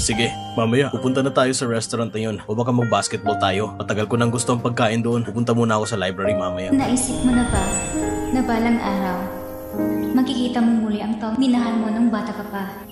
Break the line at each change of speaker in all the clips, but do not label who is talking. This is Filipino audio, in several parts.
Sige, mamaya pupunta na tayo sa restaurant na yun o baka mag-basketball tayo. Matagal ko nang gusto ang pagkain doon. Pupunta muna ako sa library mamaya.
Naisip mo na ba na balang araw, makikita mo muli ang taong minahal mo nung bata ka pa?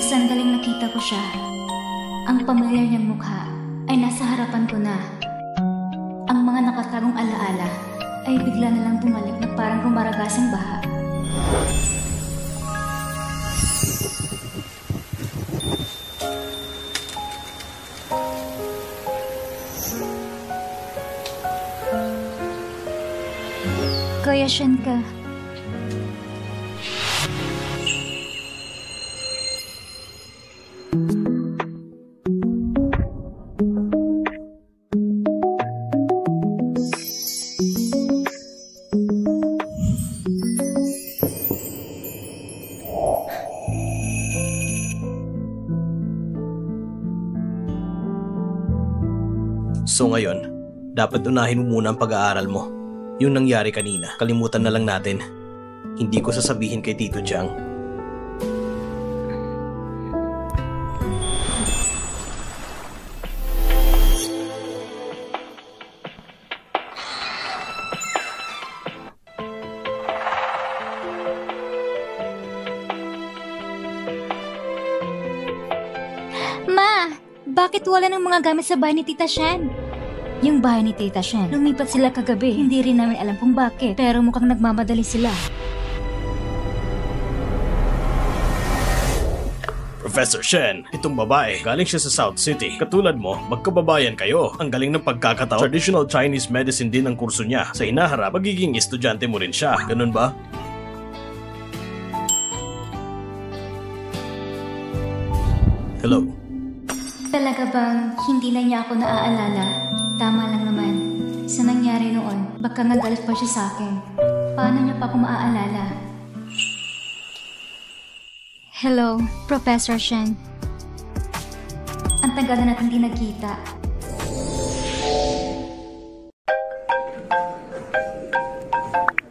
Sandaling nakita ko siya, ang pamilyar niyang mukha ay nasa harapan ko na. Ang mga nakatagong alaala ay bigla na lang bumalik na parang rumaragasang baha. Kuya Shen ka.
So ngayon, dapat unahin mo muna ang pag-aaral mo. Yung nangyari kanina, kalimutan na lang natin. Hindi ko sasabihin kay Tito Jiang.
Ma! Bakit wala ng mga gamit sa bahay ni Tita Shen? Yung bahay ni Tita Shen, lumipat sila kagabi. Hindi rin namin alam kung bakit, pero mukhang nagmamadali sila.
Professor Shen, itong babae, galing siya sa South City. Katulad mo, magkababayan kayo. Ang galing ng pagkakataon. Traditional Chinese medicine din ang kurso niya. Sa hinaharap, magiging estudyante mo rin siya. Ganun ba? Hello?
Talaga bang hindi na niya ako naaalala? Tama lang naman. Sa nangyari noon, baka nagalit pa siya sa akin. Paano niya pa ako maaalala? Hello, Professor Shen. Ang tagal na natin di nagkita.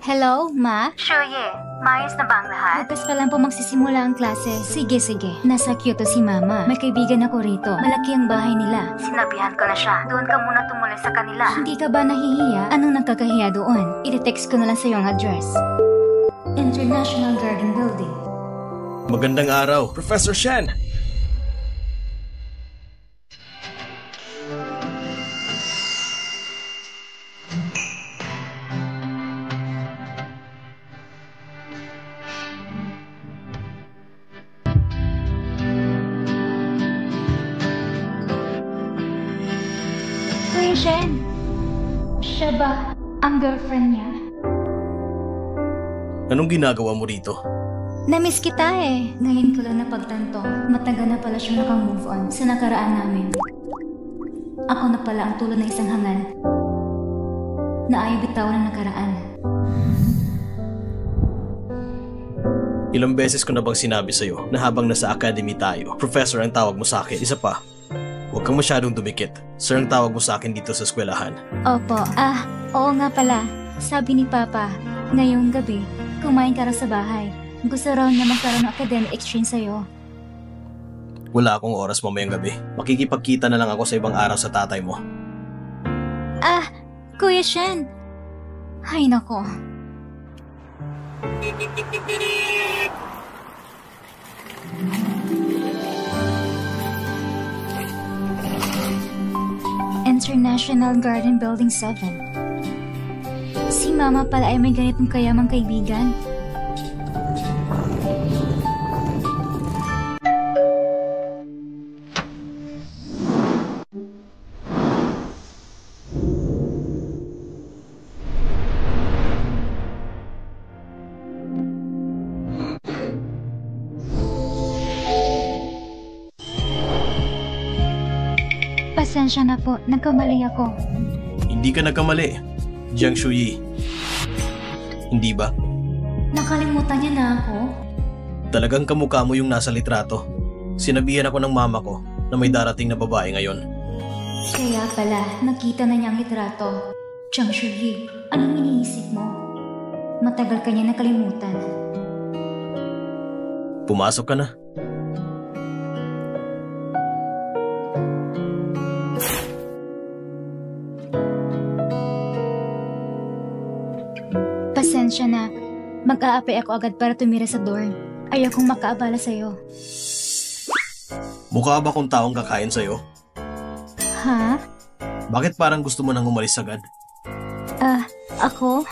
Hello, Ma? Shoye, maayos na ba ang lahat? Bukas pa lang po magsisimula ang klase. Sige. Nasa Kyoto si Mama. May kaibigan ako rito. Malaki ang bahay nila. Sinabihan ko na siya. Doon ka muna tumuloy sa kanila. Hindi ka ba nahihiya? Anong nagkakahiya doon? I-text ko na lang sa iyong address. International Garden Building.
Magandang araw, Professor Shen!
Shen, siya ba ang girlfriend niya?
Anong ginagawa mo rito?
Namiss kita eh. Ngayon ko lang napagtanto. Matagal na pala siya naka-move on sa nakaraan namin. Ako na pala ang tulad ng isang hangal na ayaw bitawan ng nakaraan.
Ilang beses ko na bang sinabi sa'yo na habang nasa academy tayo, professor ang tawag mo sa akin. Isa pa, huwag kang masyadong dumikit. Sir ang tawag mo sa akin dito sa eskwelahan.
Opo. Oo nga pala. Sabi ni Papa, ngayong gabi, kumain ka raw sa bahay. Gusto raw niya magkaroon ng academic exchange sa'yo.
Wala akong oras mamayang gabi. Makikipagkita na lang ako sa ibang araw sa tatay mo.
Kuya Shen. Ay nako. International Garden Building 7. Si Mama pala ay may ganitong kayamang kaibigan. Pasensya na po, nagkamali ako.
Hindi ka nagkamali, Jiang Shuyi. Hindi ba?
Nakalimutan niya na ako?
Talagang kamukha mo yung nasa litrato. Sinabihan ako ng mama ko na may darating na babae ngayon.
Kaya pala, nakita na niya ang litrato. Chang Shuyi, anong iniisip mo? Matagal ka niya nakalimutan.
Pumasok ka na.
Pasensya na. Mag-a-apply ako agad para tumira sa dorm. Ayaw kong makaabala sa'yo.
Mukha ba kung taong kakain sa'yo?
Ha?
Bakit parang gusto mo nang umalis agad?
Ako?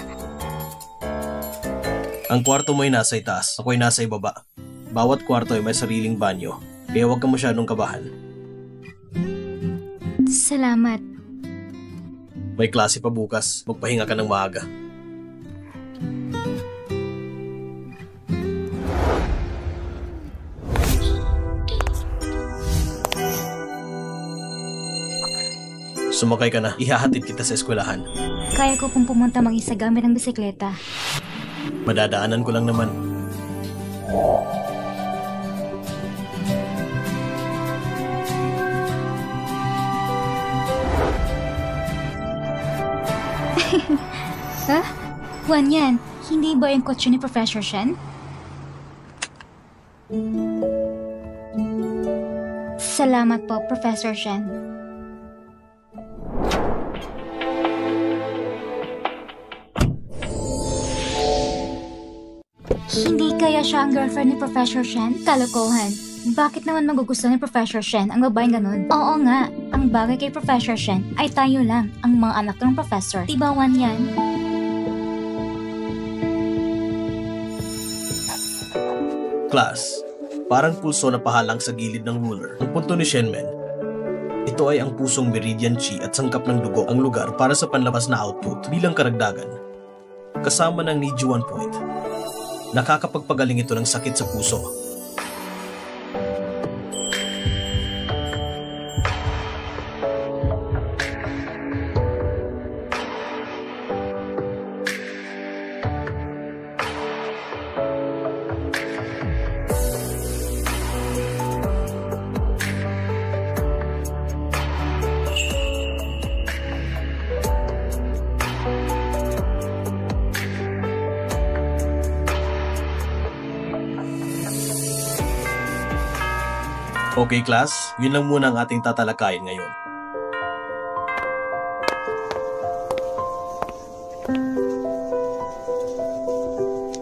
Ang kwarto mo ay nasa itaas, ako ay nasa ibaba. Bawat kwarto ay may sariling banyo, kaya huwag ka masyadong kabahan.
Salamat.
May klase pa bukas, magpahinga ka ng maaga. Sumakay ka na, ihahatid kita sa eskwelahan.
Kaya ko pong pumunta mag-isa gamit ng bisikleta.
Madadaanan ko lang naman.
Juan yan, hindi ba yung kotse ni Professor Shen? Salamat po, Professor Shen. Hindi kaya siya ang girlfriend ni Professor Shen? Kalokohan. Bakit naman magugustuhan ni Professor Shen ang babaeng ganun? Oo nga, ang bagay kay Professor Shen ay tayo lang, ang mga anak ng professor. Diba, Juan yan?
Class, parang pulso na pahalang sa gilid ng ruler. Ang punto ni Shenmen, ito ay ang pusong meridian chi at sangkap ng dugo ang lugar para sa panlabas na output bilang karagdagan. Kasama ng Nijuan point. Nakakapagpagaling ito ng sakit sa puso. Okay class, yun lang muna ang ating tatalakayin ngayon.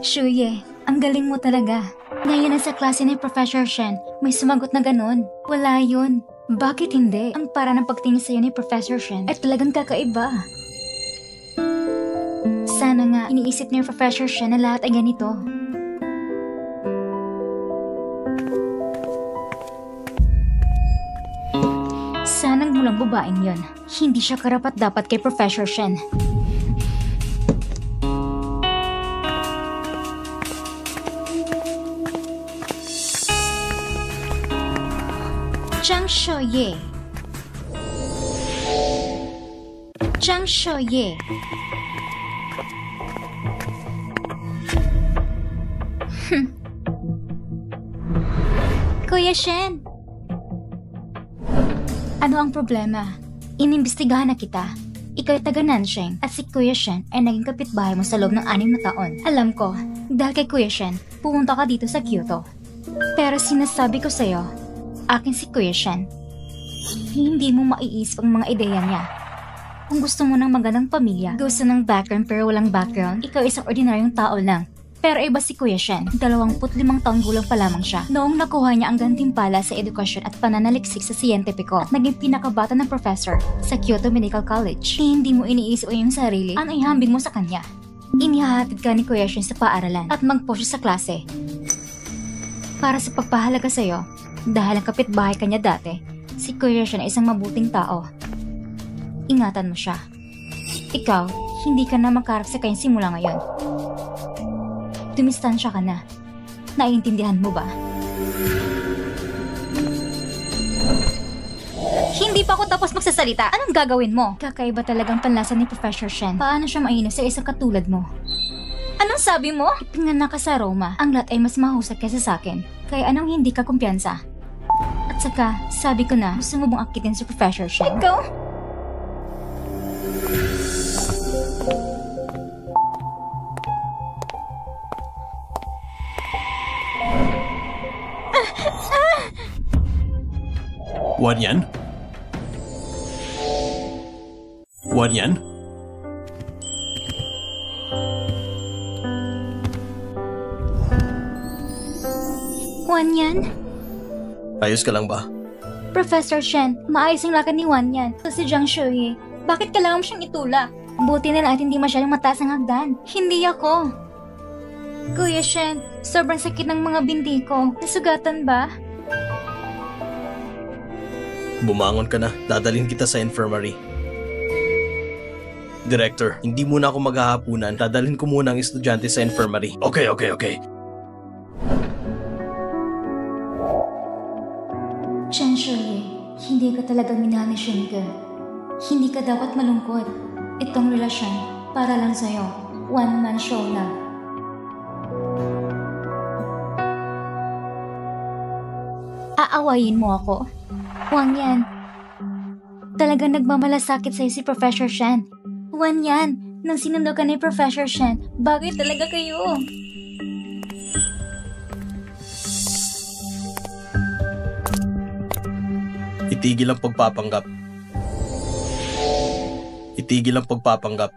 Shuye, ang galing mo talaga. Ngayon sa klase ni Professor Shen, may sumagot na ganun. Wala yun. Bakit hindi? Ang para ng pagtingin sa'yo ni Professor Shen ay talagang kakaiba. Sana nga iniisip ni Professor Shen na lahat ay ganito. Sanang mulang babaeng yon. Hindi siya karapat-dapat kay Professor Shen. Chang Shoye. Chang Shoye. Kuya Shen. Ano ang problema? Inimbestigahan na kita. Ikaw ay taga Nansheng at si Kuya Shen ay naging kapitbahay mo sa loob ng 6 na taon. Alam ko, dahil kay Kuya Shen, pumunta ka dito sa Kyoto. Pero sinasabi ko sa'yo, akin si Kuya Shen. Hindi mo maiisip ang mga ideya niya. Kung gusto mo ng magandang pamilya, gusto ng background pero walang background, ikaw isang ordinaryong tao lang. Pero iba si Kuya Shen, 25 taong gulang pa lamang siya. Noong nakuha niya ang gantimpala sa edukasyon at pananaliksik sa siyentipiko at naging pinakabata ng professor sa Kyoto Medical College. Hindi mo iniisip ang iyong sarili, ang ihambing mo sa kanya. Inihahatid ka ni Kuya Shen sa paaralan at mag-post siya sa klase. Para sa pagpahalaga sa'yo, dahil ang kapitbahay kanya dati, si Kuya Shen ay isang mabuting tao. Ingatan mo siya. Ikaw, hindi ka na makarap sa kanya simula ngayon. Dumistansya ka na. Naiintindihan mo ba? Hindi pa ako tapos magsasalita. Anong gagawin mo? Kakaiba talagang panlasa ni Professor Shen. Paano siya mainos sa isang katulad mo? Anong sabi mo? Itinganak ka sa Roma. Ang lahat ay mas mahusay kaysa sa akin. Kaya anong hindi ka kumpiyansa? At saka, sabi ko na, gusto mo bang akitin si Professor Shen? Ikaw?
Wanyan? Wanyan?
Wanyan?
Ayos ka lang ba?
Professor Shen, maayos ang lakad ni Wanyan. So si Jiang Shuyi, bakit kailangan mo siyang itulak? Buti na lang at hindi masyadong mataas ang hagdan. Hindi ako. Kuya Shen, sobrang sakit ng mga binti ko. Nasugatan ba?
Bumangon ka na. Dadalhin kita sa infirmary. Director, hindi muna ako maghahapunan. Dadalhin ko muna ang estudyante sa infirmary. Okay.
Jiang Shuyi, hindi ka talaga minahal ni Shunke. Hindi ka dapat malungkot. Itong relasyon, para lang sa'yo. One-man show lang. Aawayin mo ako? Wanyan, talagang nagmamalasakit sa'yo si Professor Shen. Wanyan, nang sinundo ka ni Professor Shen, bagay talaga kayo.
Itigil ang pagpapanggap. Itigil ang pagpapanggap.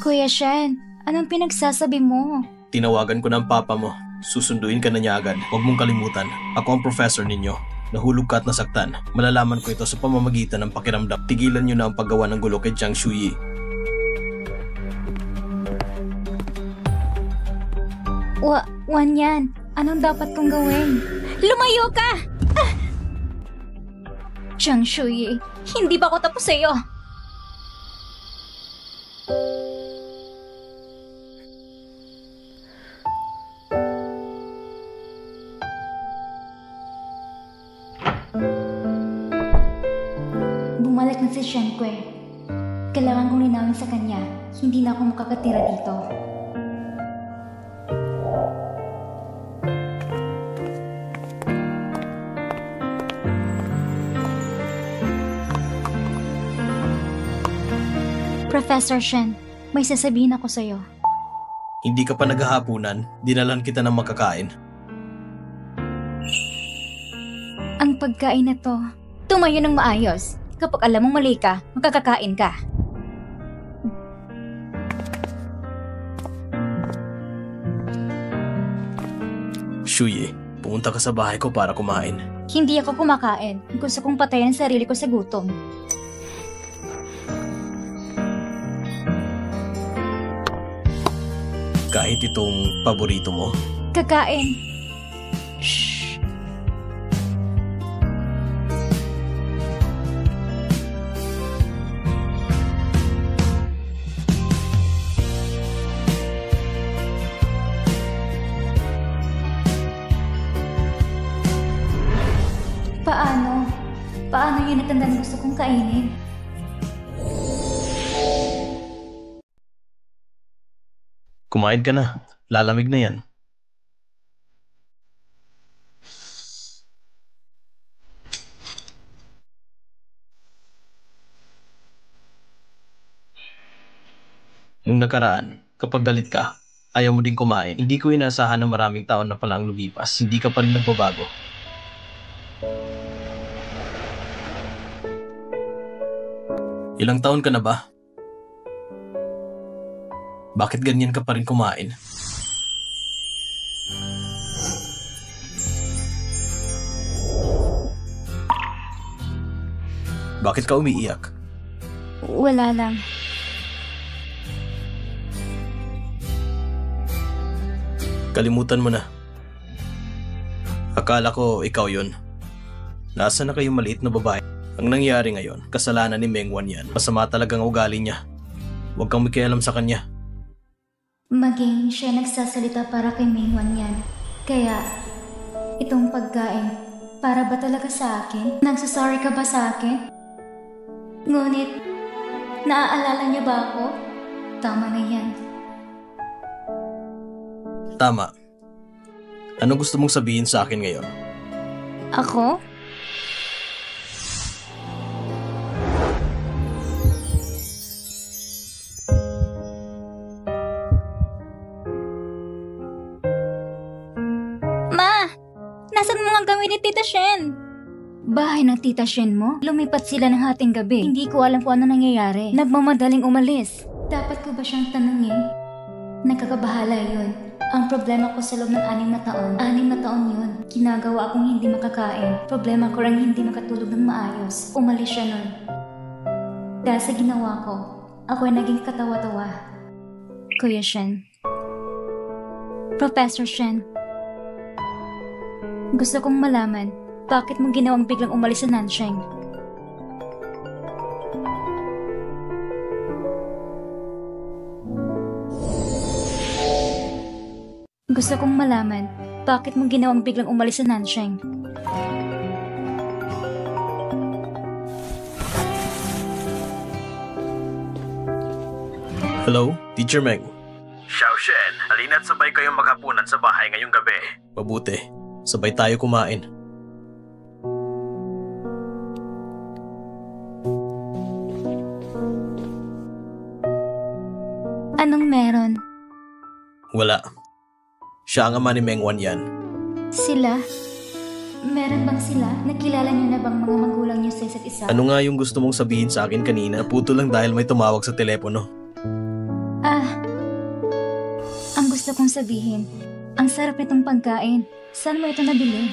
Kuya Shen, anong pinagsasabi mo?
Tinawagan ko ng papa mo. Susunduin ka na niya agad. Huwag mong kalimutan. Ako ang professor ninyo. Nahulog ka at nasaktan. Malalaman ko ito sa pamamagitan ng pakiramdam. Tigilan niyo na ang paggawa ng gulo kay Jiang Shuyi.
Wanyan, anong dapat kong gawin? Lumayo ka! Jiang Shuyi, hindi ba ako tapos sa'yo? Bumalik na si Shenkue. Kailangan kong linawin sa kanya. Hindi na ako makakatira dito. Professor Shen, may sasabihin ako sa'yo.
Hindi ka pa naghahapunan. Dinalan kita ng makakain.
Ang pagkain na to, tumayo ng maayos. Kapag alam mong mali ka, makakakain ka.
Shuyi, pumunta ka sa bahay ko para kumain.
Hindi ako kumakain. Gusto kong patayin ang sarili ko sa gutom.
Kahit itong paborito mo.
Kakain. Shh. Paano yun natanda na gusto kong kainin?
Kumain ka na. Lalamig na yan. Nung nakaraan, kapag galit ka, ayaw mo din kumain. Hindi ko inaasahan na maraming taon na palang lumipas. Hindi ka pa rin nagbabago. Ilang taon ka na ba? Bakit ganyan ka pa rin kumain? Bakit ka umiiyak?
Wala lang.
Kalimutan mo na. Akala ko ikaw yun. Nasa na kayong maliit na babae? Ang nangyari ngayon, kasalanan ni Meng Wanyan. Masama talagang ugali niya. Huwag kang makialam sa kanya.
Maging siya nagsasalita para kay Meng Wanyan. Kaya, itong pagkain, para ba talaga sa akin? Nagsasorry ka ba sa akin? Ngunit, naaalala niya ba ako? Tama na yan.
Tama. Ano gusto mong sabihin sa akin ngayon?
Ako? Ma! Nasaan mga gamit ni Tita Shen? Bahay ng Tita Shen mo? Lumipat sila ng hating gabi. Hindi ko alam kung ano nangyayari. Nagmamadaling umalis. Dapat ko ba siyang tanungin? Nakakabahala yun. Ang problema ko sa loob ng 6 na taon. 6 na taon yun. Ginagawa akong hindi makakain. Problema ko rin hindi makatulog ng maayos. Umalis siya nun. Dahil sa ginawa ko, ako ay naging katawa-tawa. Kuya Shen. Professor Shen. Gusto kong malaman, bakit mo ginawang biglang umalis sa Nansheng? Gusto kong malaman, bakit mo ginawang biglang umalis sa Nansheng?
Hello, Teacher Meng.
Xiaoshen, halina't sabay kayong maghapunan sa bahay ngayong gabi.
Mabuti. Sabay tayo kumain.
Anong meron?
Wala. Siya ang ama ni Meng Wan yan.
Sila? Meron bang sila? Nakilala niyo na bang mga magulang niyo sa isa't isa?
Ano nga yung gusto mong sabihin sa akin kanina? Naputo lang dahil may tumawag sa telepono.
Ang gusto kong sabihin, ang sarap nitong pagkain. Saan mo ito nabili?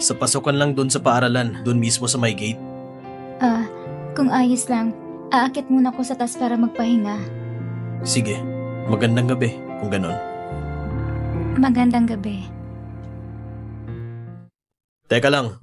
Sa pasukan lang doon sa paaralan, doon mismo sa may gate.
Kung ayos lang, aakit muna ako sa taas para magpahinga.
Sige, magandang gabi kung ganon.
Magandang gabi.
Teka lang.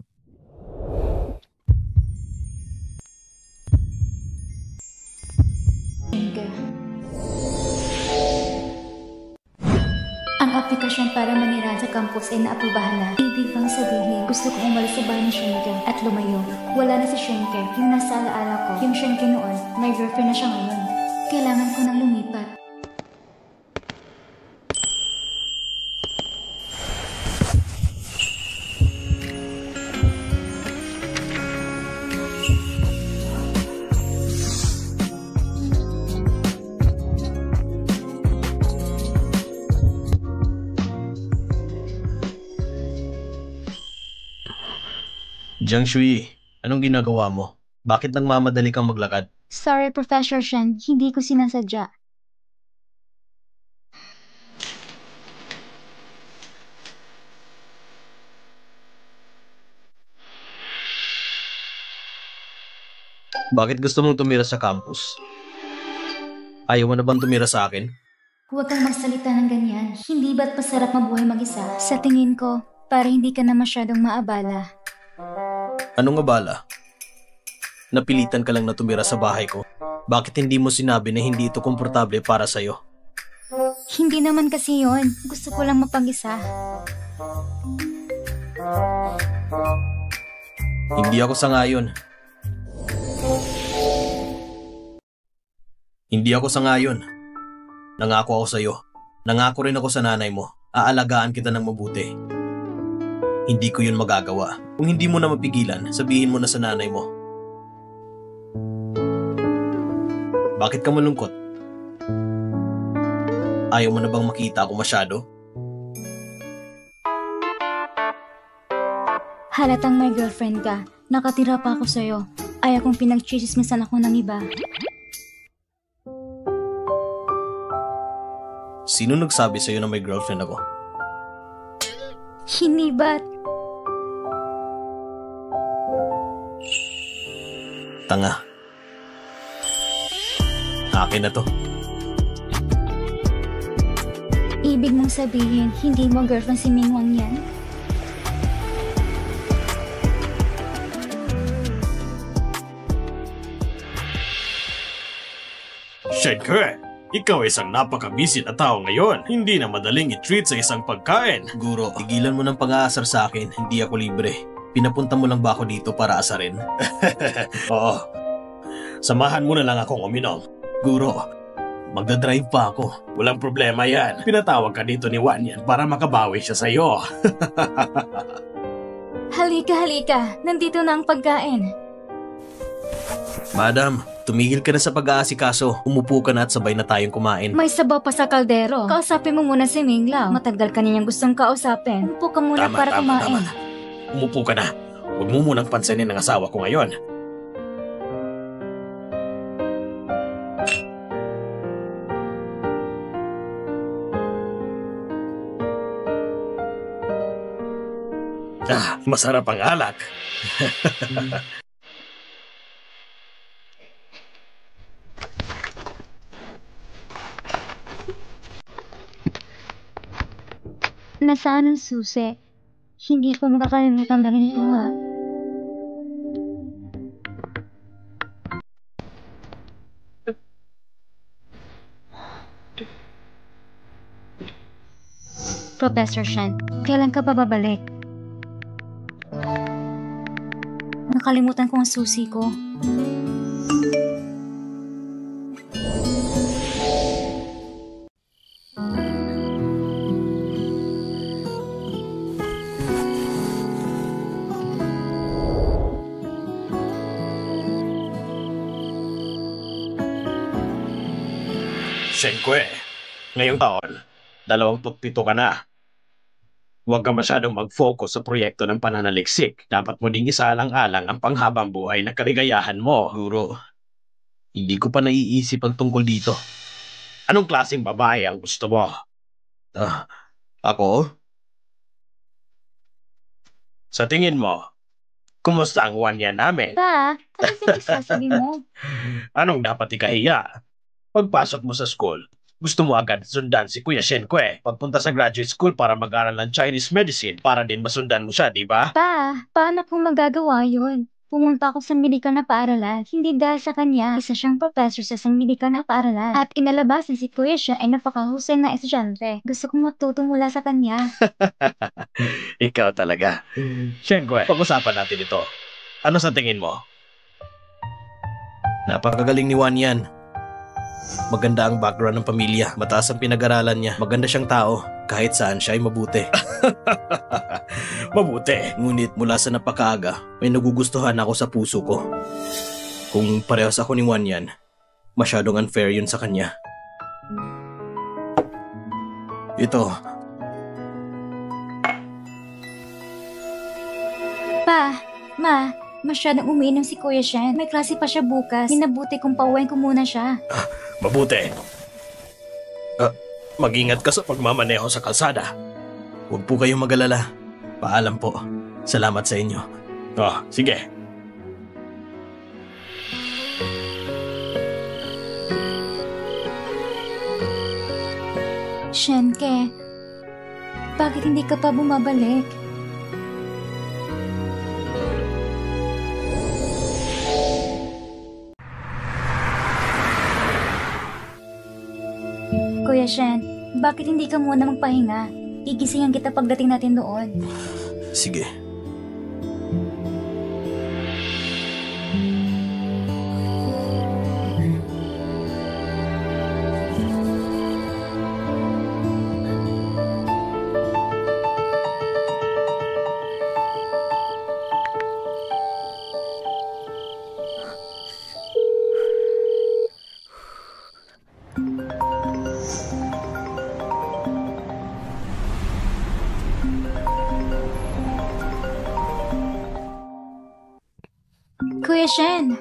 Ang aplikasyon para manira sa campus ay naaprubahan na. Ibig bang sabihin, gusto kong umalis sa bahay ni Shenke at lumayo. Wala na si Shenke. Yung nasa alaala ko, yung Shenke noon, may girlfriend na siya ngayon. Kailangan ko nang lumipat.
Jiang Shui, anong ginagawa mo? Bakit nagmamadali kang maglakad?
Sorry, Professor Shen. Hindi ko sinasadya.
Bakit gusto mong tumira sa campus? Ayaw mo na bang tumira sa akin?
Huwag kang magsalita ng ganyan. Hindi ba't masarap mabuhay mag-isa? Sa tingin ko, para hindi ka na masyadong maabala.
Anong abala? Napilitan ka lang na tumira sa bahay ko. Bakit hindi mo sinabi na hindi ito komportable para sa'yo?
Hindi naman kasi yon. Gusto ko lang mapag-isa.
Hindi ako sangayon. Hindi ako sangayon. Nangako ako sa'yo. Nangako rin ako sa nanay mo. Aalagaan kita ng mabuti. Hindi ko yun magagawa. Kung hindi mo na mapigilan, sabihin mo na sa nanay mo. Bakit ka malungkot? Ayaw mo na bang makita ako masyado?
Halatang may girlfriend ka. Nakatira pa ako sa'yo. Ayaw kong pinagchismisan ako ng iba.
Sino nagsabi sa'yo na may girlfriend ako?
Hindi ba't?
Tanga. Akin na to.
Ibig mong sabihin, hindi mo girlfriend si Mingwang yan?
Shenke, ikaw ay isang napaka-busy na tao ngayon. Hindi na madaling i-treat sa isang pagkain. Guro, tigilan mo ng pang-aasar sa akin. Hindi ako libre. Pinapunta mo lang ba ako dito para asarin? Oo. Samahan mo na lang akong uminom. Guro, magdadrive pa ako. Walang problema yan. Pinatawag ka dito ni Wan Yan para makabawi siya sa'yo.
Halika. Nandito na ang pagkain.
Madam, tumigil ka na sa pag-aasikaso. Umupo ka na at sabay na tayong kumain.
May sabaw pa sa kaldero. Kausapin mo muna si Minglaw. Matagal ka niyang gustong kausapin. Umupo ka muna para kumain.
Umupo ka na. Huwag mo munang pansinin ang asawa ko ngayon. Masarap ang alak.
Nasaan ang susi? Hindi ko makakalimutan na rin ito. Professor Shen, kailan ka pa babalik? Nakalimutan ko ang susi ko.
Shenkue, ngayong taon, 27 ka na. Huwag ka masyadong mag-focus sa proyekto ng pananaliksik. Dapat mo ding isaalang-alang ang panghabang buhay na kaligayahan mo. Guro, hindi ko pa naiisip ang tungkol dito. Anong klaseng babae ang gusto mo? Ako? Sa tingin mo, kumusta ang Wan Yan namin?
Pa, ano sinasabi mo?
Anong dapat ikahiya? Pagpasok mo sa school, gusto mo agad sundan si Kuya Shenkue. Pagpunta sa graduate school para mag-aral ng Chinese medicine, para din masundan mo siya, di ba?
Pa, paano kung magagawa yun? Pumunta ako sa medikal na paaralan. Hindi dahil sa kanya, isa siyang professor sa isang medikal na paaralan. At inalabasan si Kuya siya ay napakahusay na estudyante. Gusto kong matuto mula sa kanya.
Ikaw talaga. Shenkue, pag-usapan natin ito. Ano sa tingin mo? Napakagaling ni Wan Yan. Maganda ang background ng pamilya. Mataas ang pinag-aralan niya. Maganda siyang tao. Kahit saan siya ay mabuti. Mabuti. Ngunit mula sa napakaaga, may nagugustuhan ako sa puso ko. Kung parehas ako ni Wan Yan, masyadong unfair yun sa kanya. Ito.
Pa, ma, masyadong umiinom si Kuya Shen. May klase pa siya bukas. Minabuti kung pauwiin ko muna siya.
Mabuti. Mag-ingat ka sa pagmamaneho sa kalsada. Huwag po kayong mag-alala. Paalam po. Salamat sa inyo. Sige.
Shenke, bakit hindi ka pa bumabalik? Kuya Shen, bakit hindi ka muna magpahinga? Gigisingan kita pagdating natin doon.
Sige.
Kuya Shen!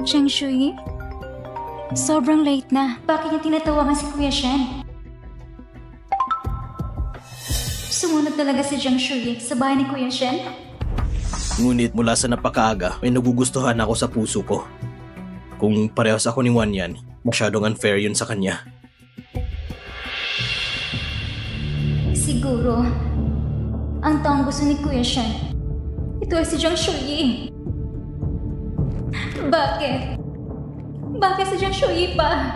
Cheng Shui? Sobrang late na. Bakit niya tinatawagan si Kuya Shen? Sumunod talaga si Zhang Shui sa bahay ni Kuya Shen?
Ngunit mula sa napakaaga, may nagugustuhan ako sa puso ko. Kung parehas ako ni Wan Yan, masyadong unfair yun sa kanya.
Siguro, ang taong gusto ni Kuya Shen, ito ay si Zhang Shui. Bakit? Bakit si Zhang Shui pa?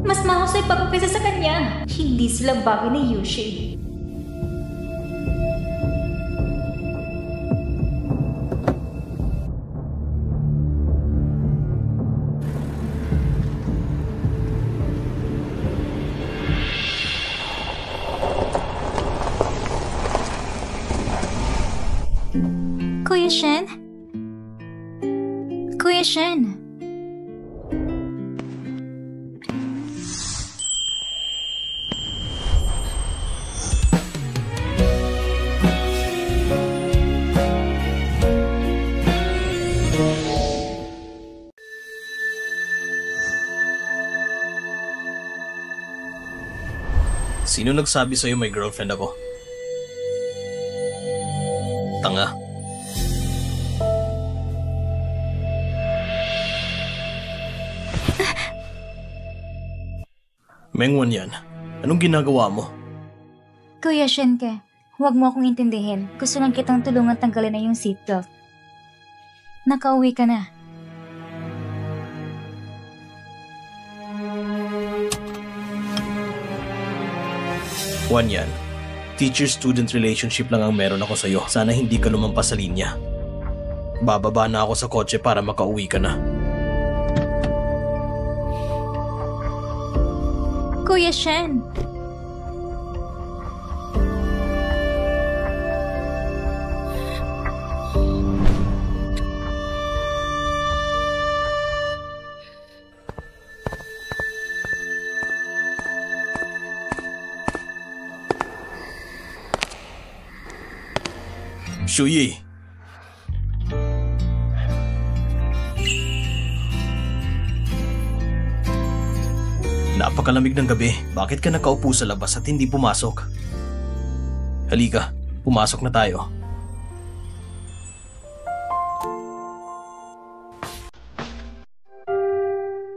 Mas mahusay pa ko kaysa sa kanya. Hindi sila bagay ni Yushi. Kuya Shen? Kuya Shen?
Sino nagsabi sa'yo may girlfriend ako? Tanga. Mengwan yan. Anong ginagawa mo?
Kuya Shenke, huwag mo akong intindihin. Gusto lang kitang tulungan tanggalin na yung seatbelt. Nakauwi ka na.
Juan yan. Teacher-student relationship lang ang meron ako sa'yo. Sana hindi ka lumampas sa linya. Bababa na ako sa kotse para makauwi ka na.
Kuya Shen!
Shuyi! Napakalamig ng gabi. Bakit ka nakaupo sa labas at hindi pumasok? Halika, pumasok na tayo.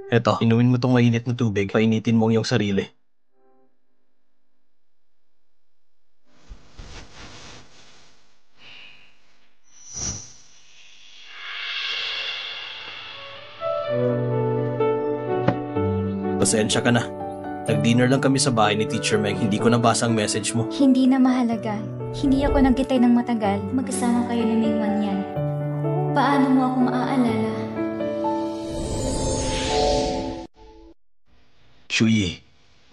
Eto, inumin mo tong mainit na tubig. Painitin mo ang iyong sarili. Pasensya ka na. Nag-dinner lang kami sa bahay ni Teacher Meng. Hindi ko nabasa ang message mo.
Hindi na mahalaga. Hindi ako nagkitay ng matagal. Magkasama kayo ni Mingwan yan. Paano mo ako maaalala?
Shuyi,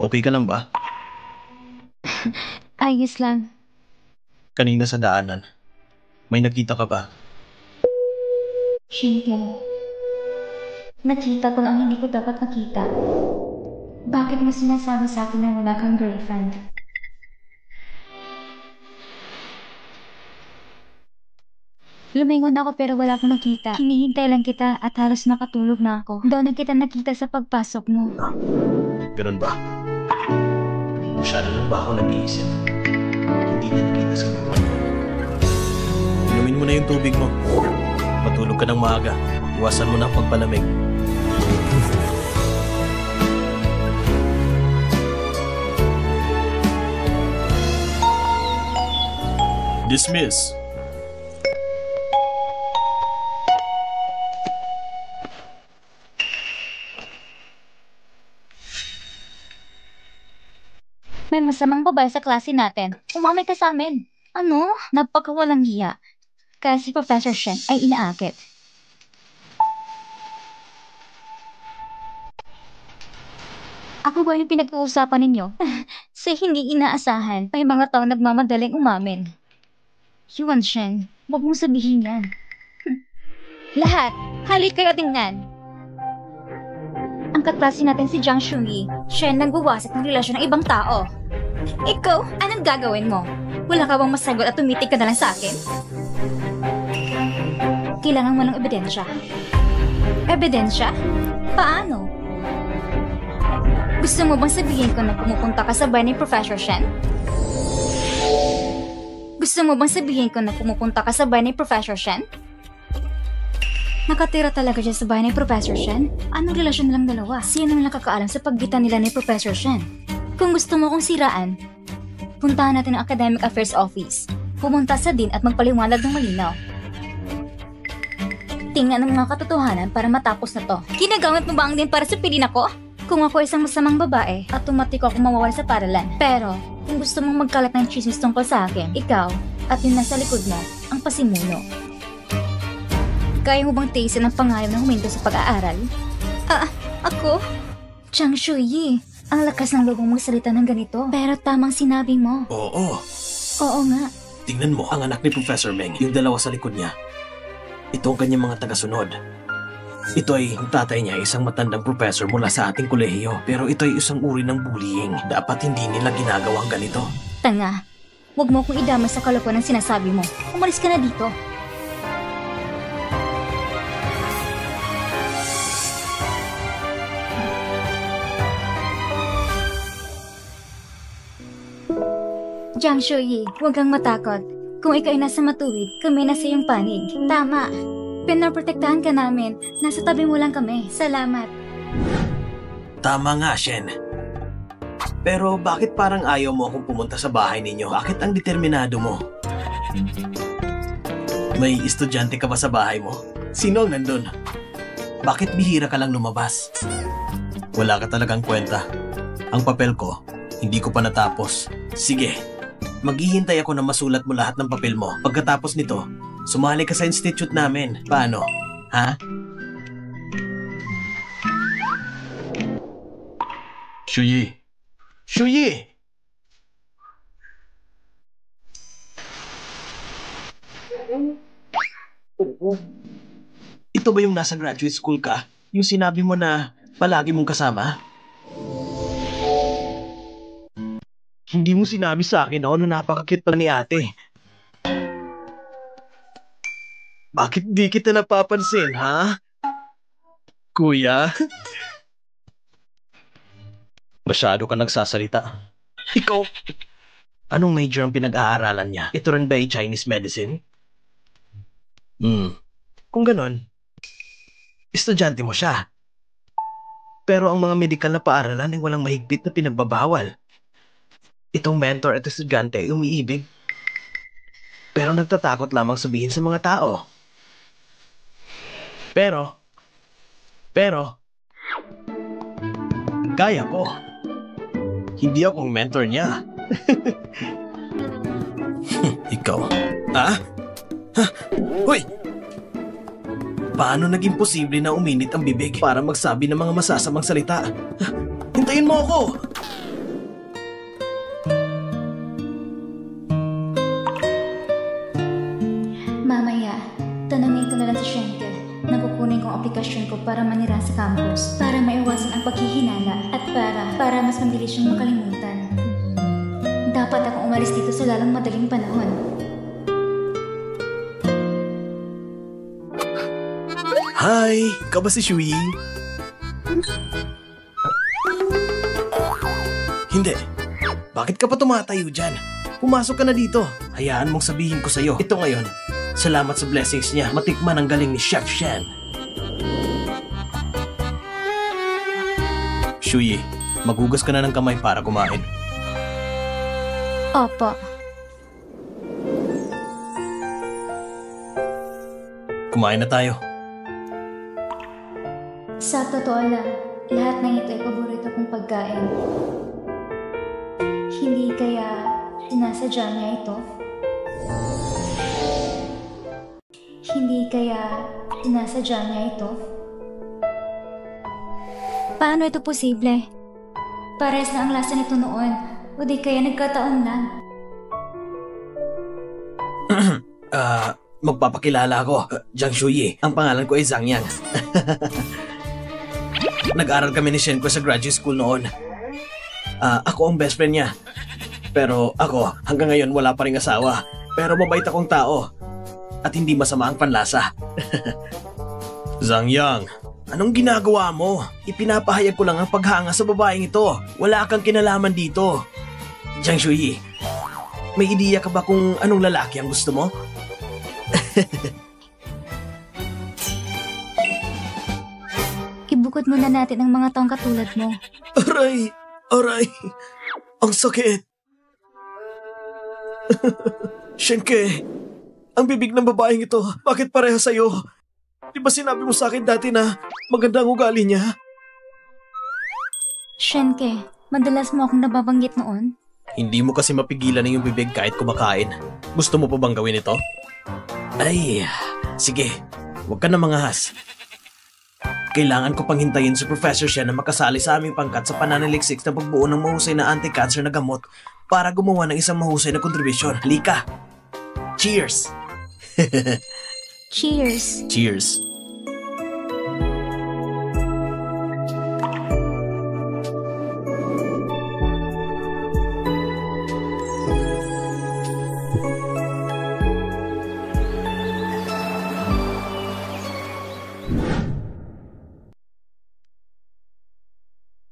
okay ka lang ba?
Ayos lang.
Kanina sa daanan, may nakita ka ba?
Shinken. Nakita ko lang hindi ko dapat nakita. Bakit mo sinasabi sa akin na wala kang girlfriend? Lumingon ako pero wala akong nakita. Hinihintay lang kita at halos nakatulog na ako. Doon na kita nakita sa pagpasok mo.
Ganun ba? Masyado lang ba ako nag-iisip? Hindi na nakita sa mga. Inumin mo na yung tubig mo. Matulog ka ng maaga. Iwasan mo na ang pagpalamig. Dismiss.
May masamang babae sa klase natin. Umamay ka sa amin. Ano? Napakawalang hiya. Kasi Professor Shen ay inaakit. Ako ba yung pinag-uusapan ninyo? Sa hindi inaasahan, may mga tao nagmamadaling umamin. Yuan Shen, huwag mong sabihin yan. Lahat, halik kayo tingnan. Ang kaklase natin si Jiang Shuyi, Shen nagwawasak ng relasyon ng ibang tao. Ikaw, anong gagawin mo? Wala ka bang masagot at tumitig ka na lang sa akin? Kailangan mo ng ebidensya. Ebidensya? Paano? Gusto mo bang sabihin ko na pumupunta ka sa bahay ni Professor Shen? Gusto mo bang sabihin ko na pumupunta ka sa bahay ni Professor Shen? Nakatira talaga siya sa bahay ni Professor Shen? Anong relasyon nilang dalawa? Sino ang nakakaalam sa paggitan nila ni Professor Shen? Kung gusto mo kong siraan, puntahan natin ang Academic Affairs Office. Pumunta sa Dean at magpaliwanag ng malinaw. Tingnan ang mga katotohanan para matapos na to. Ginagamit mo ba ang Dean para supilin ako? Kung ako isang masamang babae, automatik ako mawawala sa paralan. Pero, kung gusto mong magkalat ng chismis tungkol sa akin, ikaw at yung nasa likod mo ang pasimuno. Kaya mo bang tiisin ang pangarap na huminto sa pag-aaral? Ako? Chang Shuyi, ang lakas ng loob mong magsalita ng ganito. Pero tamang sinabi mo.
Oo.
Oo nga.
Tingnan mo, ang anak ni Professor Meng, yung dalawa sa likod niya. Ito ang kanyang mga tagasunod. Ito ay ang tatay niya, isang matandang professor mula sa ating kolehiyo. Pero ito ay isang uri ng bullying. Dapat hindi nila ginagawang ganito.
Tanga. Huwag mo akong idamay sa kalokohan ng sinasabi mo. Umalis ka na dito. Jiang Shuyi, huwag kang matakot. Kung ikaw ay nasa matuwid, kami nasa iyong panig. Tama. Pinaprotektahan ka namin. Nasa tabi mo lang kami. Salamat.
Tama nga, Shen. Pero bakit parang ayaw mo akong pumunta sa bahay ninyo? Bakit ang determinado mo? May estudyante ka ba sa bahay mo? Sino ang nandun? Bakit bihira ka lang lumabas? Wala ka talagang kwenta. Ang papel ko, hindi ko pa natapos. Sige, maghihintay ako na masulat mo lahat ng papel mo. Pagkatapos nito, sumali ka sa institute namin. Paano? Ha? Shuyi! Shuyi! Ito ba yung nasa graduate school ka? Yung sinabi mo na palagi mong kasama? Hindi mo sinabi sa akin na napaka-cute pala ni ate. Bakit di kita napapansin, ha? Kuya? Masyado ka nagsasalita. Ikaw, anong major ang pinag-aaralan niya? Ito rin ba ay Chinese medicine? Kung ganon, estudyante mo siya. Pero ang mga medikal na paaralan ay walang mahigpit na pinagbabawal. Itong mentor at estudyante ay umiibig. Pero nagtatakot lamang sabihin sa mga tao. Pero, kaya ko. Hindi akong mentor niya. Ikaw. Ha? Hoy! Paano naging posible na uminit ang bibig para magsabi ng mga masasamang salita? Hintayin mo ako!
Mamaya, tanungin ko na lang si Shenke na kukunin kong aplikasyon ko para manira sa campus, para maiwasan ang paghihinala at para mas mabilis yung makalimutan. Dapat akong umalis dito sa lalong madaling panahon.
Hi! Ikaw ba si Shuyi? Hindi. Bakit ka pa tumatayo dyan? Pumasok ka na dito. Hayaan mong sabihin ko sa'yo. Ito ngayon. Salamat sa blessings niya. Matikman ang galing ni Chef Shen. Shuyi, maghugas ka na ng kamay para kumain.
Opo.
Kumain na tayo.
Sa totoo lang, lahat ng ito ay paborito kong pagkain. Hindi kaya sinasadya niya ito? Hindi kaya sinasadya niya ito? Paano ito posible? Pares na ang lasa nito noon, o di kaya nagkataon lang.
Magpapakilala ako. Jiang Shuyi. Ang pangalan ko ay Zhang Yang. Nag-aral kami ni Shenko sa graduate school noon. Ako ang best friend niya. Pero ako, hanggang ngayon wala pa ring asawa. Pero mabait akong tao. At hindi masama ang panlasa. Zhang Yang, anong ginagawa mo? Ipinapahayag ko lang ang paghanga sa babaeng ito. Wala kang kinalaman dito. Jiang Shuyi, may ideya ka ba kung anong lalaki ang gusto mo?
Ibukod muna natin ang mga taong katulad mo.
Aray! Aray! Ang sakit! Shenke, ang bibig ng babaeng ito, bakit pareha sa'yo? Di ba sinabi mo sa akin dati na maganda ang ugali niya?
Shenke, madalas mo akong nababanggit noon?
Hindi mo kasi mapigilan ng iyong bibig kahit kumakain. Gusto mo pa bang gawin ito? Ay, sige. Huwag ka na mangahas. Kailangan ko pang hintayin si Professor Shen na makasali sa aming pangkat sa pananaliksik na pagbuo ng mahusay na anti-cancer na gamot para gumawa ng isang mahusay na kontribusyon. Halika! Cheers!
Cheers!
Cheers!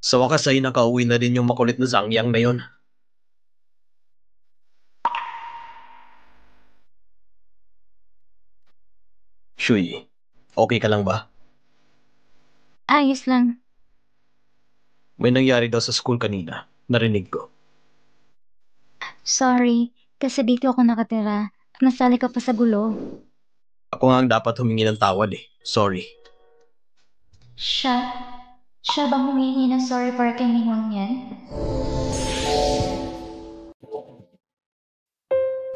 Sa wakas ay nakauwi na din yung makulit na Zangyang na yon. Shui, okay ka lang ba?
Ayos lang.
May nangyari daw sa school kanina. Narinig ko.
Sorry, kasi dito ako nakatira. Nasali ka pa sa gulo.
Ako nga ang dapat humingi ng tawad eh. Sorry.
Siya bang humingi ng sorry para kay Mingwang yan?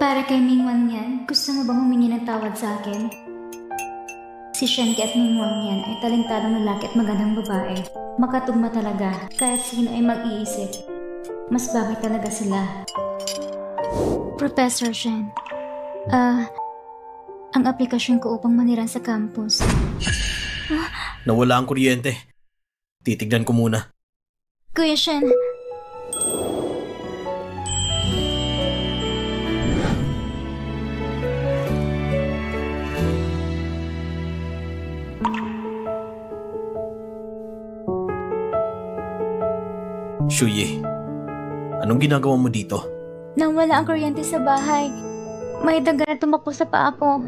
Para kay Mingwang yan, gusto mo bang humingi ng tawad sa akin? Si Shenke at Mingwang yan ay talentadong lalaki at magandang babae. Makatugma talaga, kahit sino ay mag-iisip. Mas bagay talaga sila. Professor Shen, ang aplikasyon ko upang maniran sa campus.
Nawala ang kuryente. Titignan ko muna.
Kuya Shen.
Shuyi, anong ginagawa mo dito?
Nang wala ang kuryente sa bahay, may daga na tumakbo sa paa ko.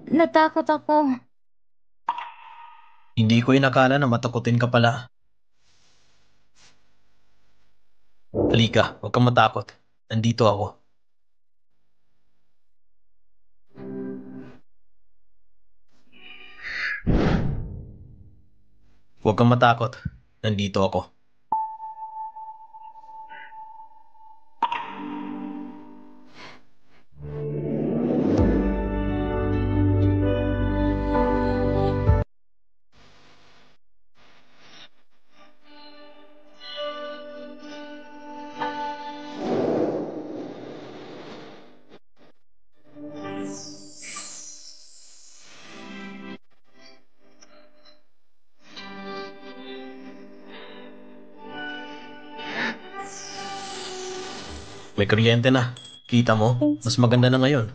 Natakot ako.
Hindi ko inakala na matakutin ka pala. Halika, huwag kang matakot. Nandito ako. Huwag kang matakot. Nandito ako. May kuryente na. Kita mo? Mas maganda na ngayon.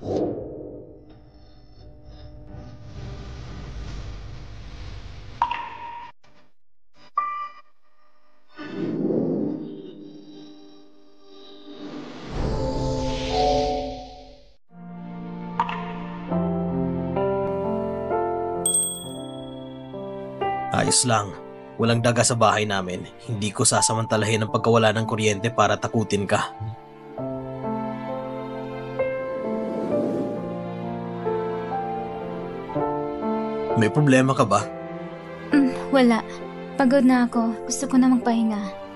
Ayos lang. Walang daga sa bahay namin. Hindi ko sasamantalahin ang pagkawala ng kuryente para takutin ka. May problema ka ba?
Wala. Pagod na ako. Gusto ko na magpahinga.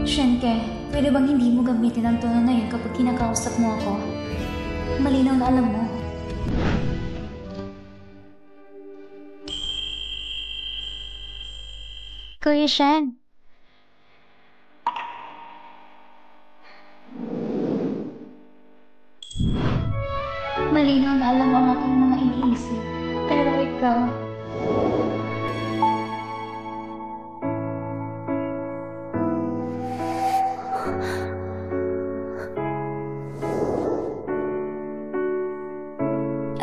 Shenke, pwede bang hindi mo gamitin ang tono na yun kapag kinakausap mo ako? Malinaw na alam mo. Kuya Shen. Malinaw na alam mo ang aking mga iniisip. Pero ikaw...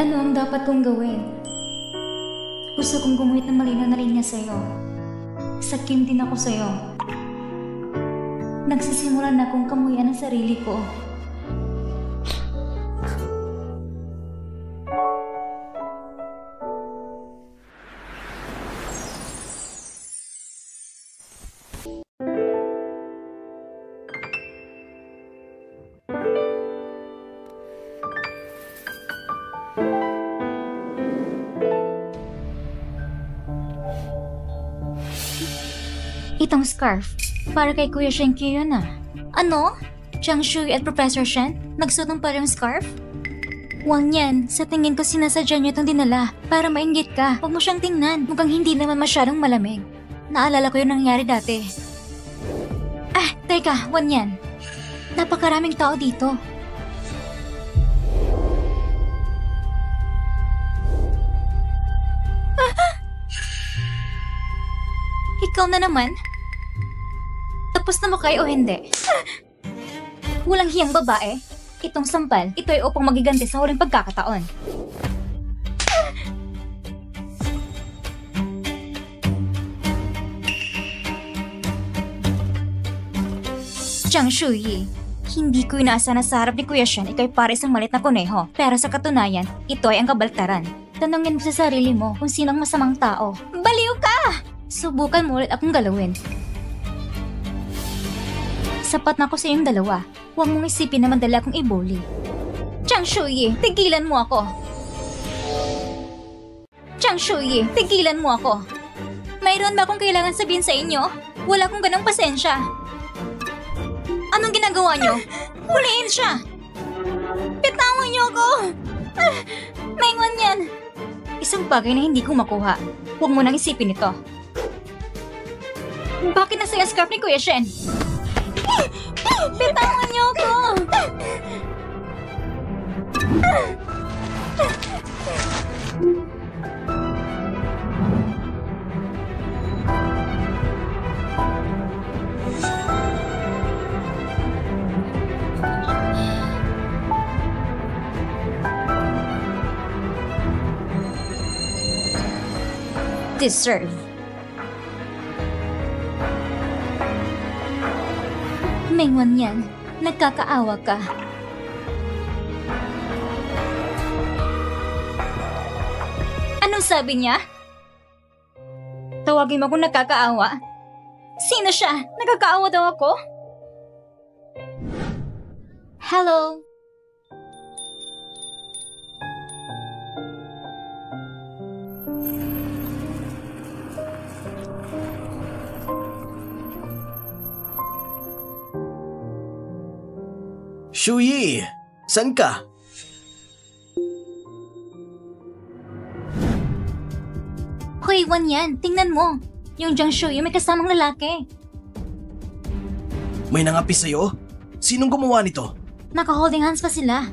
Ano ang dapat kong gawin? Gusto kong gumuhit ng malinaw na linya sa'yo. Sakim din ako sa'yo. Nagsisimula na akong kamuyan ang sarili ko. Itong scarf, para kay Kuya Shenkyu yun ah. Ano? Chang Shui at Professor Shen, nagsuot ng parang scarf? Wang Yan, sa tingin ko sinasadya niyo itong dinala para mainggit ka. Huwag mo siyang tingnan, mukhang hindi naman masyadong malamig. Naalala ko yung nangyari dati. Teka, Wang Yan. Napakaraming tao dito. Ikaw na naman? Tapos na mo kayo o hindi? Walang hiyang babae. Itong sampal, ito ay upang magiganti sa huling pagkakataon. Chang Shuyi, hindi ko inaasa na sa harap ni Kuya Shen ikaw'y para isang malit na kuneho. Pero sa katunayan, ito ay ang kabaltaran. Tanungin mo sa sarili mo kung sinong masamang tao. Baliw ka! Subukan mo ulit akong galawin. Sapat na ako sa iyong dalawa. Huwag mong isipin na madali akong ibuli. Chang Shuyi, tigilan mo ako. Chang Shuyi, tigilan mo ako. Mayroon ba akong kailangan sabihin sa inyo? Wala akong ganong pasensya. Anong ginagawa niyo? Huliin siya! Bitawan niyo ako! Maingon yan! Isang bagay na hindi ko makuha. Huwag mo nang isipin ito. Bakit nasa yung scarf ni Kuya Shen? Bitawan niyo ako! Deserve. Mengwan yan, nagkakaawa ka. Anong sabi niya? Tawagin mo kung nagkakaawa. Sino siya? Nagkakaawa daw ako? Hello?
Shuyi! San ka?
Hoy, Wan Yan, tingnan mo. Yung Jiang Shuyi may kasamang lalaki.
May nangapi sa'yo? Sinong gumawa nito?
Naka-holding hands pa sila.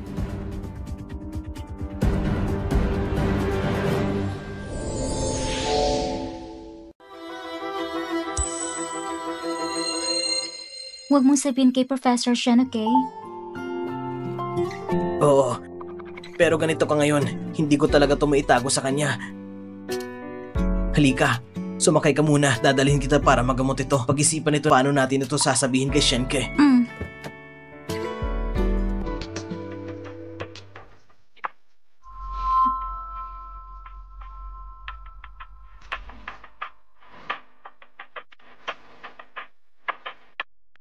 Huwag mong sabihin kay Professor Shen, okay?
Oo. Pero ganito ka ngayon, hindi ko talaga ito maitago sa kanya. Halika, sumakay ka muna. Dadalhin kita para magamot ito. Pag-isipan ito paano natin ito sasabihin kay Shenke.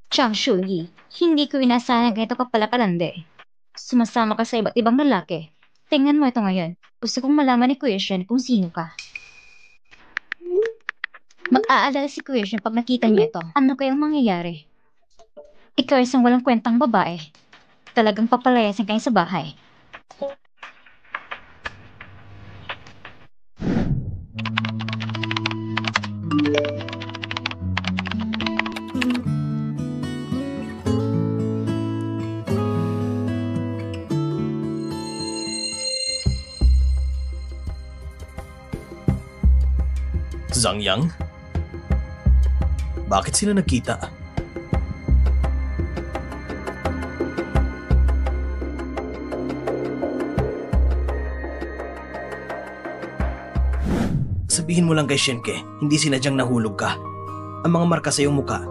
Chang Shuyi, hindi ko inasahan ganito ka pala kalande. Sumasama ka sa iba't ibang lalaki. Tingnan mo ito ngayon. Gusto kong malaman ni Kuya Shen kung sino ka. Mag-aalala si Kuya Shen pag nakita niya ito. Ano kayang mangyayari? Ikaw ay isang walang kwentang babae. Talagang papalayasin kayo sa bahay.
Zhang Yang? Bakit sila nagkita? Sabihin mo lang kay Shenke, hindi sinadyang nahulog ka. Ang mga marka sa iyong muka,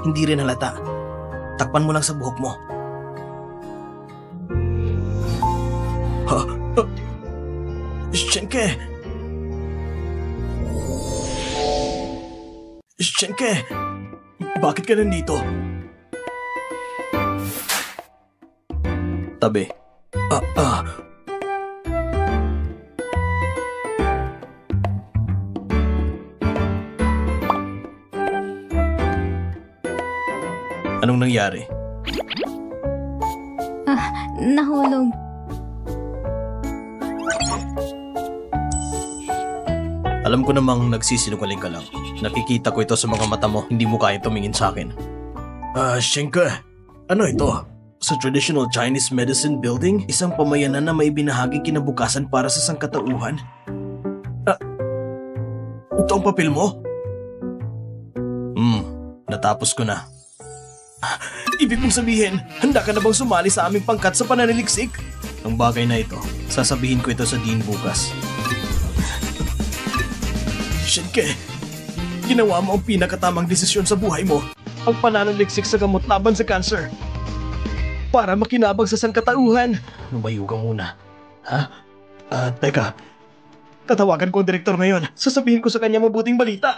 hindi rin halata. Takpan mo lang sa buhok mo. Ha? Shenke! Shenke! Bakit ka nandito? Tabi. Anong nangyari?
Nahulog.
Alam ko namang nagsisinungaling ka lang. Nakikita ko ito sa mga mata mo. Hindi mo kaya tumingin sa akin. Shenke, ano ito? Sa traditional Chinese medicine building, isang pamayanan na may binahagi kinabukasan para sa sangkatauhan. Ito ang papel mo? Natapos ko na. Ibig mong sabihin, handa ka na bang sumali sa aming pangkat sa pananaliksik? Ang bagay na ito, sasabihin ko ito sa Dean bukas. Shenke, ginawa mo ang pinakatamang desisyon sa buhay mo. Ang pananaliksik sa gamot laban sa cancer. Para makinabang sa sangkatauhan. Lumayo ka muna. Ha? Teka. Tatawagan ko ang direktor ngayon. Sasabihin ko sa kanya mabuting balita.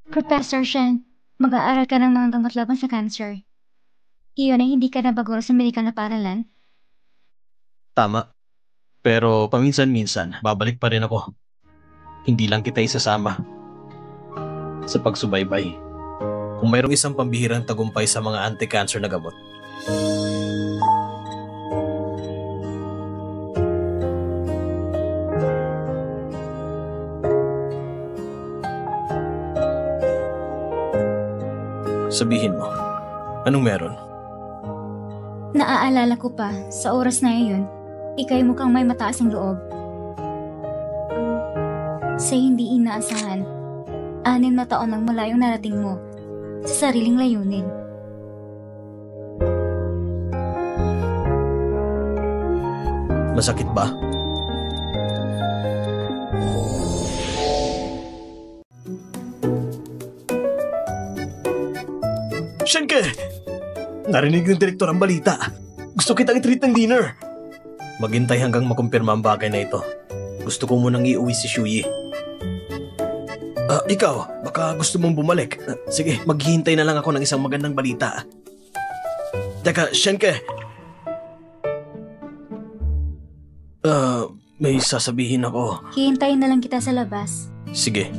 Professor Shen, mag-aaral ka ng mga gamot laban sa cancer. Iyon ay hindi ka na baguro sa medikal na paaralan?
Tama. Pero paminsan-minsan, babalik pa rin ako. Hindi lang kita isasama sa pagsubaybay. Kung mayroong isang pambihirang tagumpay sa mga anti-cancer na gamot. Sabihin mo, anong meron?
Naaalala ko pa, sa oras na iyon, ika'y mukhang may mataas ang loob. Sa hindi inaasahan, 6 na taon ang malayong narating mo sa sariling layunin.
Masakit ba? Shenke! Narinig ng direktor ang balita. Gusto kitang i-treat ng dinner. Maghintay hanggang makumpirma ang bagay na ito. Gusto ko munang iuwi si Shuyi. Ikaw, baka gusto mong bumalik. Sige, maghihintay na lang ako ng isang magandang balita. Teka, Shenke! May sasabihin ako.
Hihintayin na lang kita sa labas.
Sige.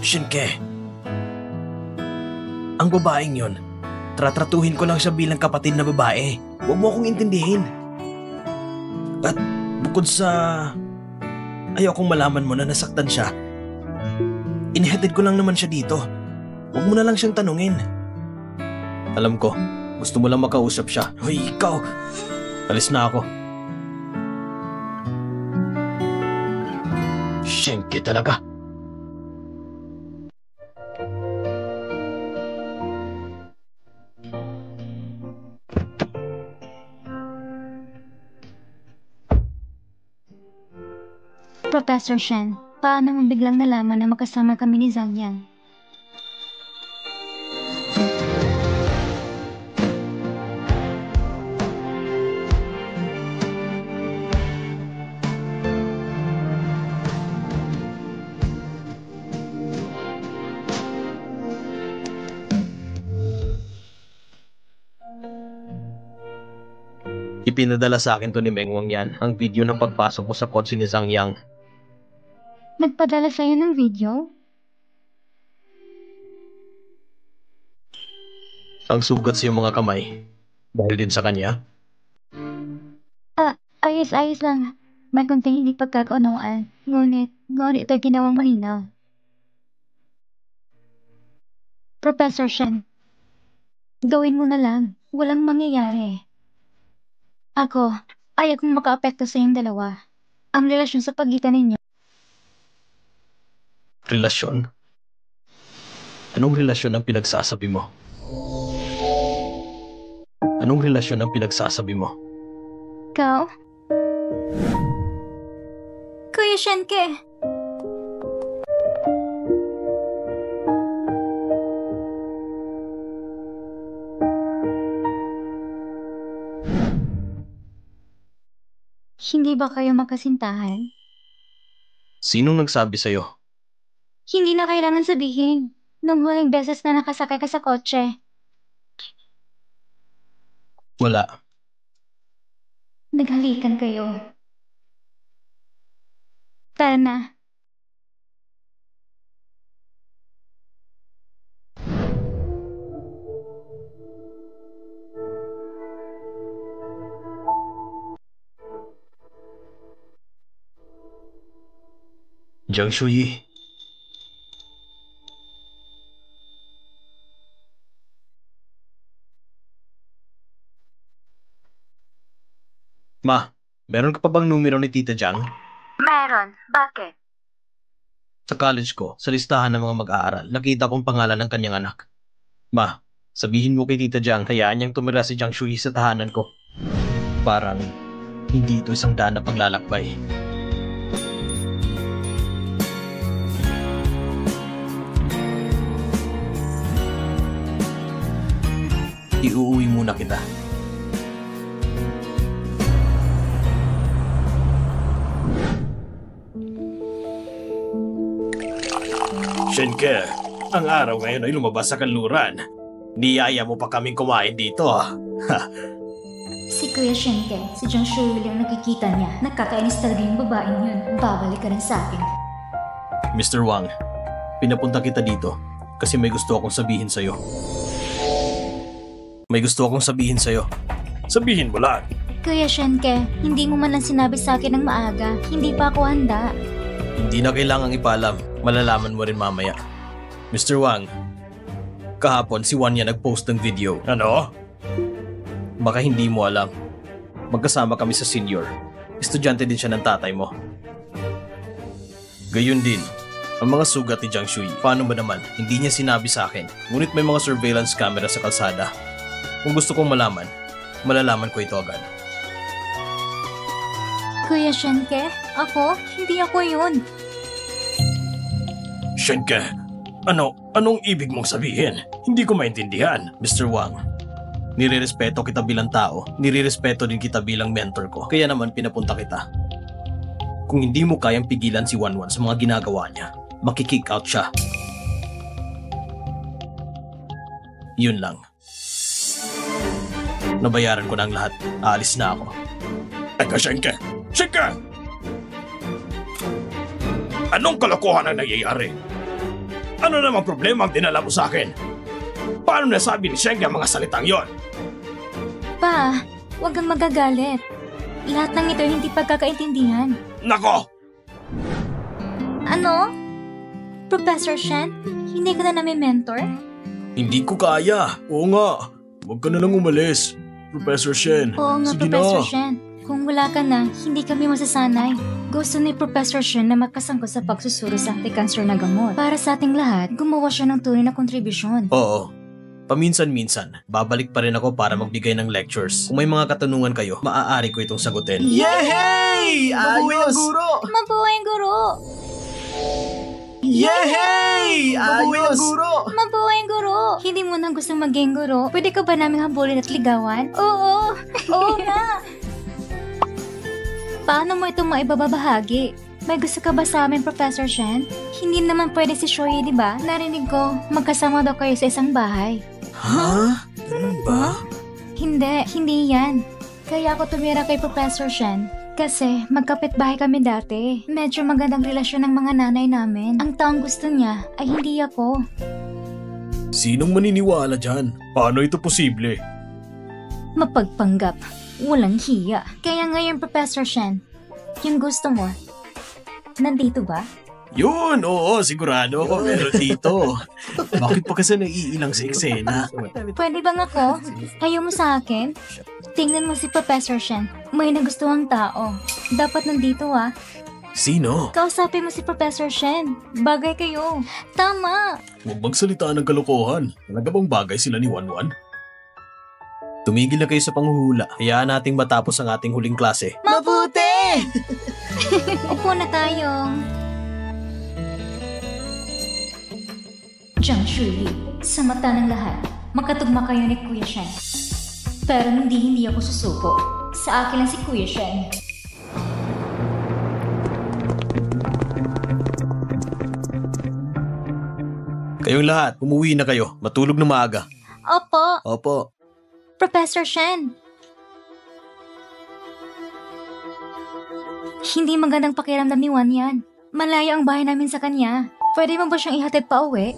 Shenke. Ang babaeng yon, tratratuhin ko lang siya bilang kapatid na babae. Huwag mo akong intindihin. At bukod sa ayaw kong malaman mo na nasaktan siya, inihatid ko lang naman siya dito. Huwag mo na lang siyang tanungin. Alam ko, gusto mo lang makausap siya. Hoy, ikaw! Alis na ako. Shenke talaga.
Professor Shen, paano mo biglang nalaman na magkasama kami ni Zhang Yang?
Ipinadala sa akin to ni Meng Wang yan, ang video ng pagpasok mo sa kotse ni Zhang Yang.
Nagpadala sa'yo ng video?
Ang sugat sa iyong mga kamay. Dahil din sa kanya?
Ayos lang. May kunting hindi pagkakaunawaan. Ngunit ito ginawang malinaw. Professor Shen, gawin mo na lang. Walang mangyayari. Ako, ayaw kong makaapekto sa inyong dalawa. Ang relasyon sa pagitan ninyo.
Relasyon? Anong relasyon ang pinagsasabi mo? Anong relasyon ang pinagsasabi mo?
Ikaw? Kuya Shenke! Hindi ba kayo magkasintahan?
Sinong nagsabi sa'yo?
Hindi na kailangan sabihin. Nung huling beses na nakasakay ka sa kotse.
Wala.
Naghalikan kayo. Tara na.
Jiang Shuyi. Ma, meron ka pa bang numero ni Tita Jiang?
Meron. Bakit?
Sa college ko, sa listahan ng mga mag-aaral, nakita kong pangalan ng kanyang anak. Ma, sabihin mo kay Tita Jiang, hayaan niyang tumira si Jiang Shuyi sa tahanan ko. Parang hindi ito isang daan na paglalakbay. Iuuwi muna kita. Shenke, ang araw ngayon ay lumabas sa kanluran. Niyaya mo pa kaming kumain dito.
Si Kuya Shenke, si Jiang Shuyi lang nakikita niya. Nakakainis talaga yung babaeng yun. Babalik ka rin sa akin.
Mr. Wang, pinapunta kita dito kasi may gusto akong sabihin sa'yo. May gusto akong sabihin sa'yo. Sabihin mo lang.
Kuya Shenke, hindi mo man lang sinabi sa akin ng maaga. Hindi pa ako handa.
Hindi na kailangang ipaalam. Malalaman mo rin mamaya. Mr. Wang, kahapon si Wanya nag-post ng video. Ano? Baka hindi mo alam. Magkasama kami sa senior. Estudyante din siya ng tatay mo. Gayun din, ang mga sugat ni Jiang Shuyi. Paano ba naman? Hindi niya sinabi sa akin. Ngunit may mga surveillance camera sa kalsada. Kung gusto kong malaman, malalaman ko ito agad.
Kuya Shenke, ako? Hindi ako yun.
Shenke, anong ibig mong sabihin? Hindi ko maintindihan, Mr. Wang. Nirerespeto kita bilang tao, nirerespeto din kita bilang mentor ko. Kaya naman pinapunta kita. Kung hindi mo kayang pigilan si Wanwan sa mga ginagawa niya, makikick out siya. Yun lang. Nabayaran ko na ang lahat. Aalis na ako. Teka, Shenke! Shenke! Anong kalokohan ang nangyayari? Ano namang problema ang dinala mo sa akin? Paano nasabi ni Shenke ang mga salitang yon?
Pa, huwag kang magagalit. Lahat ng ito hindi pagkakaintindihan.
Nako!
Ano? Professor Shen, hindi ka na namin mentor?
Hindi ko kaya. Oo nga. Huwag ka na lang umalis. Professor Shen.
Oo nga,
Sige
Professor
na.
Shen. Kung wala ka na, hindi kami masasanay. Gusto ni Professor Shen na makasangkot sa pagsusuro sa anti-cancer na gamot. Para sa ating lahat, gumawa siya ng tunay na kontribusyon.
Oo. Paminsan-minsan, babalik pa rin ako para magbigay ng lectures. Kung may mga katanungan kayo, maaari ko itong sagutin.
Yehey! Mabuhay ang guro!
Mabuhay ang guro!
Yehey!
Mabuhay ang
Ayos!
guro! Mabuhay ang guro! Hindi mo nang gustong maging guro? Pwede ka ba naming habulin at ligawan? Oo! Oo nga! Paano mo ito maibabahagi? May gusto ka ba sa amin, Professor Shen? Hindi naman pwede si Shoyi, di ba? Narinig ko, magkasama daw kayo sa isang bahay.
Ha? Ganun ba?
Hindi yan. Kaya ako tumira kay Professor Shen. Kasi magkapitbahay kami dati. Medyo magandang relasyon ng mga nanay namin. Ang taong gusto niya ay hindi ako.
Sinong maniniwala dyan? Paano ito posible?
Mapagpanggap. Walang hiya. Kaya ngayon, Professor Shen, yung gusto mo, nandito ba?
Yun, oo, sigurado ako meron dito. Bakit pa kasi naiilang sa eksena?
Pwede bang ako? Ayaw mo sa akin? Tingnan mo si Professor Shen. May nagustuhang tao. Dapat nandito ah.
Sino?
Kausapin mo si Professor Shen. Bagay kayo. Tama.
Huwag magsalita ng kalokohan. Talaga bang bagay sila ni Wanwan? Tumigil na kayo sa panghuhula. Hayaan nating matapos ang ating huling klase.
Mabuti!
Upo na tayo. Jiang Shuyi, sa mata ng lahat, makatugma kayo ni Kuya Shen. Pero hindi ako susuko. Sa akin lang si Kuya Shen.
Kayong lahat, umuwi na kayo. Matulog na maaga.
Opo,
Opo.
Professor Shen. Hindi magandang pakiramdam ni Juan yan. Malayo ang bahay namin sa kanya. Pwede mo ba siyang ihatid pa uwi?